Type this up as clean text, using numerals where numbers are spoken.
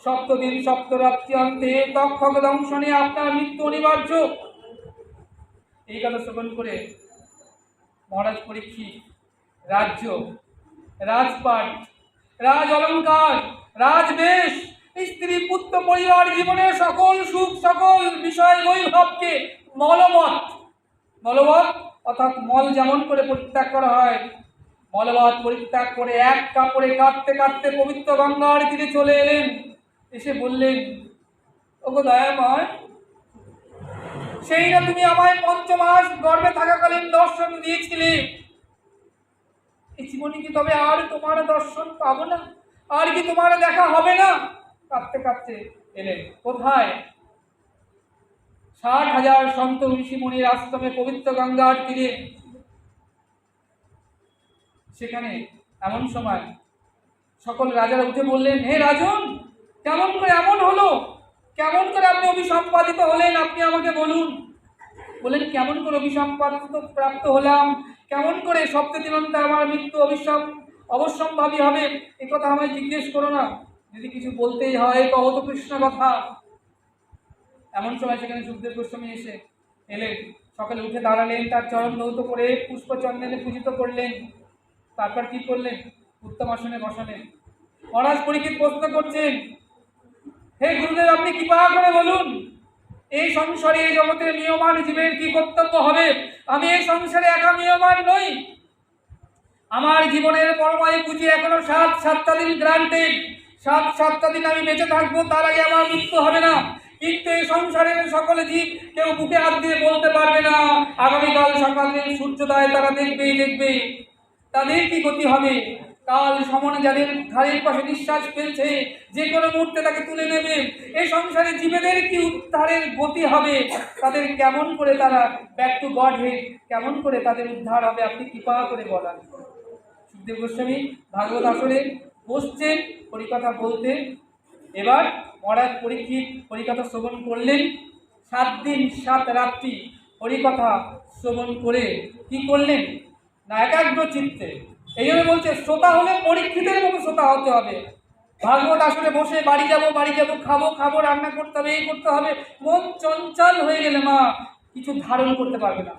সপ্তদিন সপ্তরাত্রি অন্তে তক্ষক দংশনে আপনার মৃত্যু অনিবার্য। এই কথা শ্রবণ করে মহারাজ পরীক্ষিত রাজ্য, রাজপাট, রাজ অলঙ্কার, রাজবেশ, স্ত্রী পুত্র পরিবার জীবনের সকল সুখ সকল বিষয় বৈভবকে মলবৎ অর্থাৎ মল যেমন করে পরিত্যাগ করা হয়, মলবৎ পরিত্যাগ করে এক কাপড়ে কাঁদতে কাঁদতে পবিত্র গঙ্গার তীরে চলে এলেন। এসে বললেন, ওগো দয়াময়, সেই না তুমি আমায় 5 মাস গর্ভে থাকাকালীন দর্শন দিয়েছিলে, এই জীবনে কি তবে আর তোমার দর্শন পাবো না? আর কি তোমার দেখা হবে না? কাঁদতে কাঁদতে এলেন। কোথায়? 60,000 সন্ত ঋষি মুনির আশ্রমে পবিত্র গঙ্গার তীরে। সেখানে এমন সময় সকল রাজারা উঠে বললেন, হে রাজন, কেমন করে এমন হলো? কেমন করে আপনি অভিসম্পাদিত হলেন? আপনি আমাকে বলুন। বলেন, কেমন করে অভিসম্পাদিত প্রাপ্ত হলাম, কেমন করে সপ্তদিনন্তে আমার মৃত্যু অবশ্যম্ভাবী হবে, এ কথা আমায় জিজ্ঞেস করো না। যদি কিছু বলতেই হয় কহত কৃষ্ণ কথা। এমন সময় সেখানে সুখদেব গোস্বামী এলেন। সকালে উঠে দাঁড়ালেন, তার চরণ ধৌত করে পুষ্পচন্দনে পূজিত করলেন। তারপর কি করলেন? উত্তম আসনে বসালেন। মহারাজ পরীক্ষিত প্রশ্ন করছেন, হে গুরুদেব, আপনি কৃপা করে বলুন, এই সংসারে এই জগতের নিয়মান জীবের কি কর্তব্য হবে? আমি এই সংসারে একা নিয়মান নই। আমার জীবনের পরমায়ু পুঁজি এখনো 7 দিন গ্রান্টেড। 7 দিন আমি বেঁচে থাকবো, তার আগে আমার মৃত্যু হবে না। কিন্তু এই সংসারের সকলে জীব কেউ বুকে হাত দিয়ে বলতে পারবে না আগামীকাল সকালে সূর্যোদয় তারা দেখবে। তাদের কি গতি হবে? কাল সমনে যাদের ঘাড়ের পাশে নিঃশ্বাস ফেলছে, যে কোনো মুহূর্তে তাকে তুলে নেবে। এই সংসারে জীবেদের কি উদ্ধারের গতি হবে? তাদের কেমন করে তারা ব্যাক টু গড হেড, কেমন করে তাদের উদ্ধার হবে? আপনি কৃপা করে বলেন। সুখদেব গোস্বামী ভাগবত আসরে বসছেন হরিকথা বলতে। এবার মহারাজ পরীক্ষিত হরিকথা শ্রবণ করলেন। 7 দিন 7 রাত্রি হরিকথা শ্রবণ করে কি করলেন না, একাগ্র চিত্তে। এই জন্য বলছে, শ্রোতা হলে পরীক্ষিতের মতো শ্রোতা হতে হবে। ভাগবত আসলে বসে বাড়ি যাব খাবো, রান্না করতে হবে, এই করতে হবে, মন চঞ্চল হয়ে গেলে মা কিছু ধারণ করতে পারবে না।